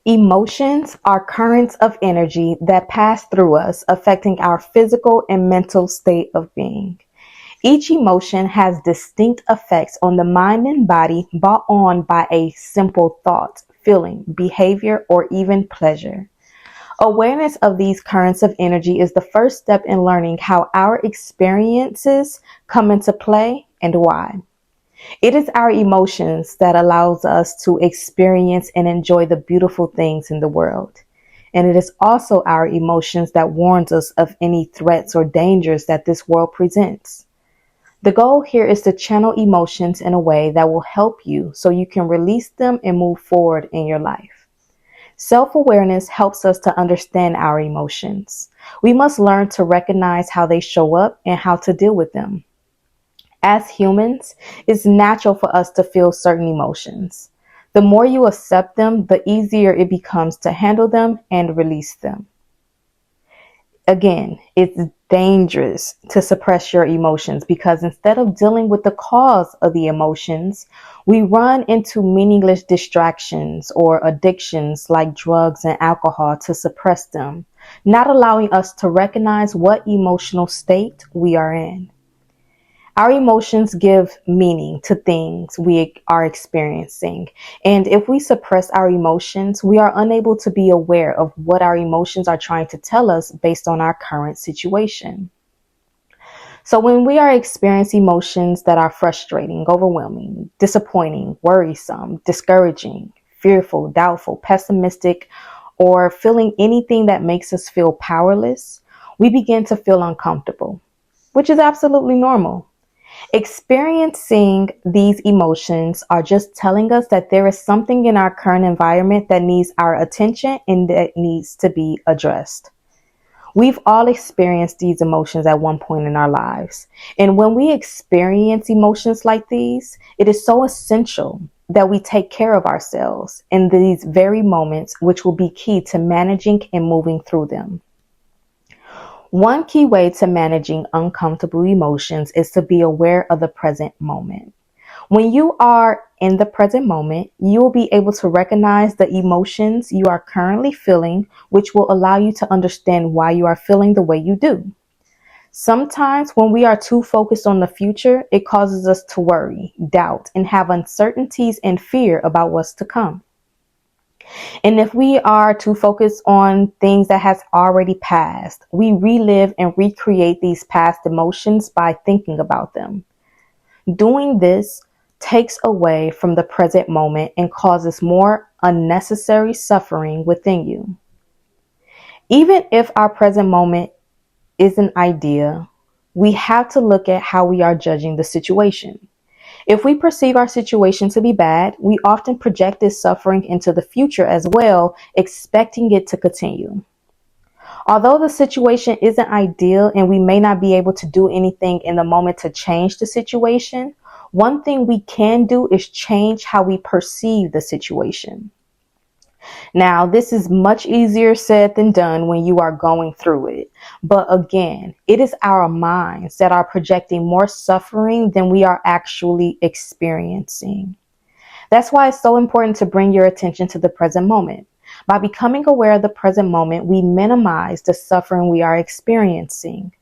Emotions are currents of energy that pass through us, affecting our physical and mental state of being. Each emotion has distinct effects on the mind and body brought on by a simple thought, feeling, behavior, or even pleasure. Awareness of these currents of energy is the first step in learning how our experiences come into play and why. It is our emotions that allows us to experience and enjoy the beautiful things in the world. And it is also our emotions that warns us of any threats or dangers that this world presents. The goal here is to channel emotions in a way that will help you so you can release them and move forward in your life. Self-awareness helps us to understand our emotions. We must learn to recognize how they show up and how to deal with them. As humans, it's natural for us to feel certain emotions. The more you accept them, the easier it becomes to handle them and release them. Again, it's dangerous to suppress your emotions because instead of dealing with the cause of the emotions, we run into meaningless distractions or addictions like drugs and alcohol to suppress them, not allowing us to recognize what emotional state we are in. Our emotions give meaning to things we are experiencing. And if we suppress our emotions, we are unable to be aware of what our emotions are trying to tell us based on our current situation. So when we are experiencing emotions that are frustrating, overwhelming, disappointing, worrisome, discouraging, fearful, doubtful, pessimistic, or feeling anything that makes us feel powerless, we begin to feel uncomfortable, which is absolutely normal. Experiencing these emotions are just telling us that there is something in our current environment that needs our attention and that needs to be addressed. We've all experienced these emotions at one point in our lives. And when we experience emotions like these, it is so essential that we take care of ourselves in these very moments, which will be key to managing and moving through them. One key way to managing uncomfortable emotions is to be aware of the present moment. When you are in the present moment, you will be able to recognize the emotions you are currently feeling, which will allow you to understand why you are feeling the way you do. Sometimes when we are too focused on the future, it causes us to worry, doubt, and have uncertainties and fear about what's to come. And if we are too focused on things that has already passed, we relive and recreate these past emotions by thinking about them. Doing this takes away from the present moment and causes more unnecessary suffering within you. Even if our present moment isn't ideal, we have to look at how we are judging the situation. If we perceive our situation to be bad, we often project this suffering into the future as well, expecting it to continue. Although the situation isn't ideal and we may not be able to do anything in the moment to change the situation, one thing we can do is change how we perceive the situation. Now, this is much easier said than done when you are going through it. But again, it is our minds that are projecting more suffering than we are actually experiencing. That's why it's so important to bring your attention to the present moment. By becoming aware of the present moment, we minimize the suffering we are experiencing.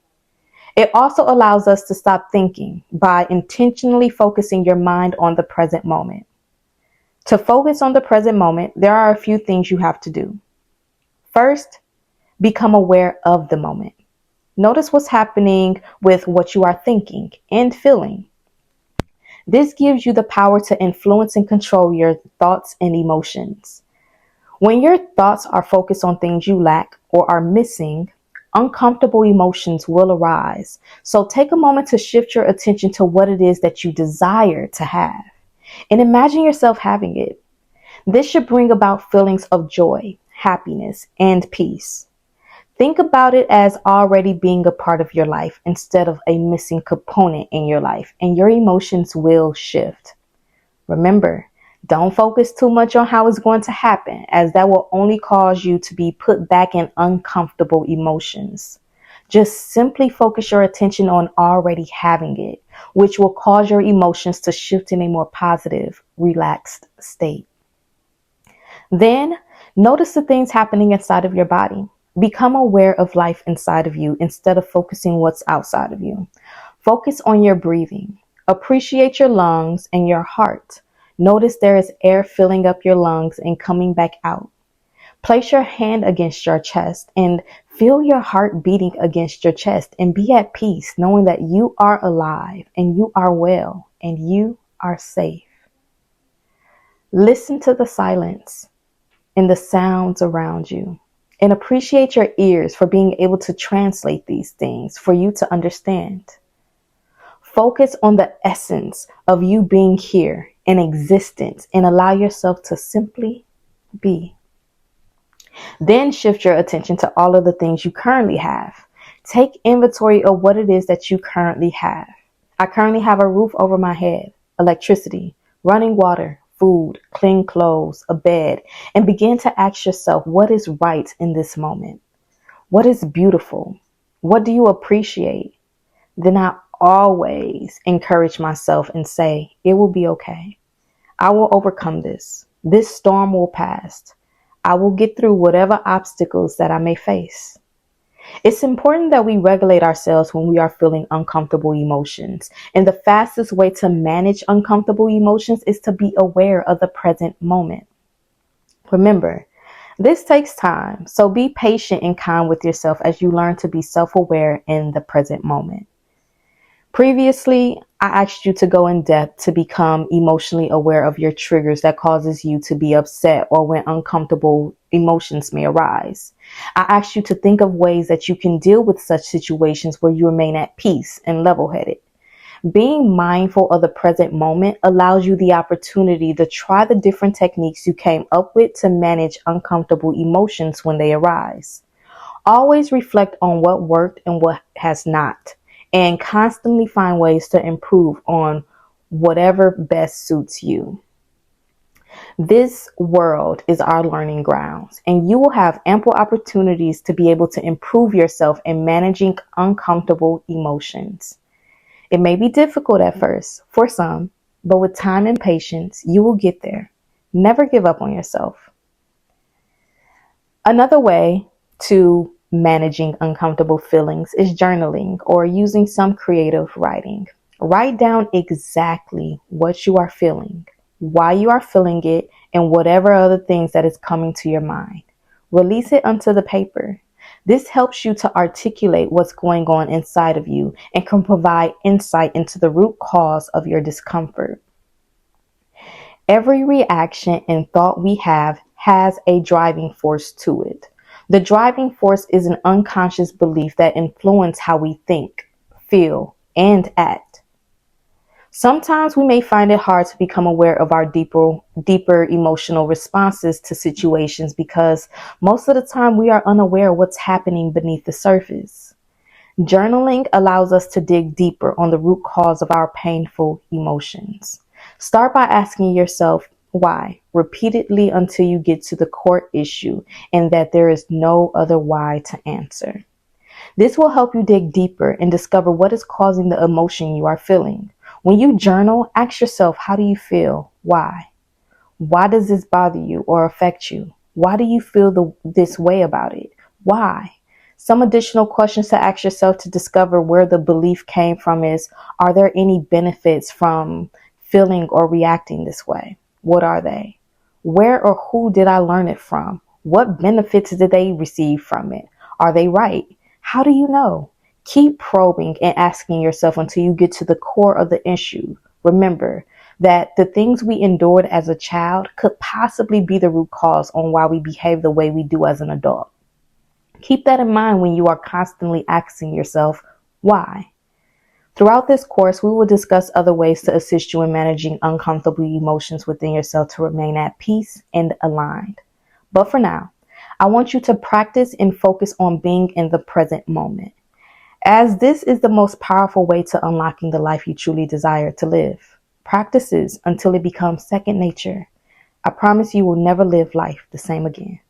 It also allows us to stop thinking by intentionally focusing your mind on the present moment. To focus on the present moment, there are a few things you have to do. First, become aware of the moment. Notice what's happening with what you are thinking and feeling. This gives you the power to influence and control your thoughts and emotions. When your thoughts are focused on things you lack or are missing, uncomfortable emotions will arise. So take a moment to shift your attention to what it is that you desire to have and imagine yourself having it. This should bring about feelings of joy, happiness, and peace. Think about it as already being a part of your life instead of a missing component in your life, and your emotions will shift. Remember, don't focus too much on how it's going to happen, as that will only cause you to be put back in uncomfortable emotions. Just simply focus your attention on already having it, which will cause your emotions to shift in a more positive, relaxed state. Then Notice the things happening inside of your body. Become aware of life inside of you instead of focusing what's outside of you. Focus on your breathing. Appreciate your lungs and your heart. Notice there is air filling up your lungs and coming back out. Place your hand against your chest and feel your heart beating against your chest and be at peace, knowing that you are alive and you are well and you are safe. Listen to the silence and the sounds around you and appreciate your ears for being able to translate these things for you to understand. Focus on the essence of you being here in existence and allow yourself to simply be. Then shift your attention to all of the things you currently have. Take inventory of what it is that you currently have. I currently have a roof over my head, electricity, running water, food, clean clothes, a bed, and begin to ask yourself what is right in this moment. What is beautiful? What do you appreciate? Then I always encourage myself and say, it will be okay. I will overcome this. This storm will pass. I will get through whatever obstacles that I may face. It's important that we regulate ourselves when we are feeling uncomfortable emotions. And the fastest way to manage uncomfortable emotions is to be aware of the present moment. Remember, this takes time, so be patient and kind with yourself as you learn to be self-aware in the present moment. Previously, I asked you to go in depth to become emotionally aware of your triggers that causes you to be upset or when uncomfortable emotions may arise. I asked you to think of ways that you can deal with such situations where you remain at peace and level-headed. Being mindful of the present moment allows you the opportunity to try the different techniques you came up with to manage uncomfortable emotions when they arise. Always reflect on what worked and what has not, and constantly find ways to improve on whatever best suits you. This world is our learning grounds, and you will have ample opportunities to be able to improve yourself in managing uncomfortable emotions. It may be difficult at first for some, but with time and patience, you will get there. Never give up on yourself. Another way to managing uncomfortable feelings is journaling or using some creative writing. Write down exactly what you are feeling, why you are feeling it, and whatever other things that is coming to your mind. Release it onto the paper. This helps you to articulate what's going on inside of you and can provide insight into the root cause of your discomfort. Every reaction and thought we have has a driving force to it. The driving force is an unconscious belief that influences how we think, feel, and act. Sometimes we may find it hard to become aware of our deeper emotional responses to situations because most of the time we are unaware of what's happening beneath the surface. Journaling allows us to dig deeper on the root cause of our painful emotions. Start by asking yourself why repeatedly until you get to the core issue and that there is no other why to answer. This will help you dig deeper and discover what is causing the emotion you are feeling. When you journal, ask yourself, how do you feel? Why? Why does this bother you or affect you? Why do you feel this way about it? Why? Some additional questions to ask yourself to discover where the belief came from is, are there any benefits from feeling or reacting this way? What are they? Where or who did I learn it from? What benefits did they receive from it? Are they right? How do you know? Keep probing and asking yourself until you get to the core of the issue. Remember that the things we endured as a child could possibly be the root cause on why we behave the way we do as an adult. Keep that in mind when you are constantly asking yourself, why? Throughout this course, we will discuss other ways to assist you in managing uncomfortable emotions within yourself to remain at peace and aligned. But for now, I want you to practice and focus on being in the present moment, as this is the most powerful way to unlocking the life you truly desire to live. Practice this until it becomes second nature. I promise you will never live life the same again.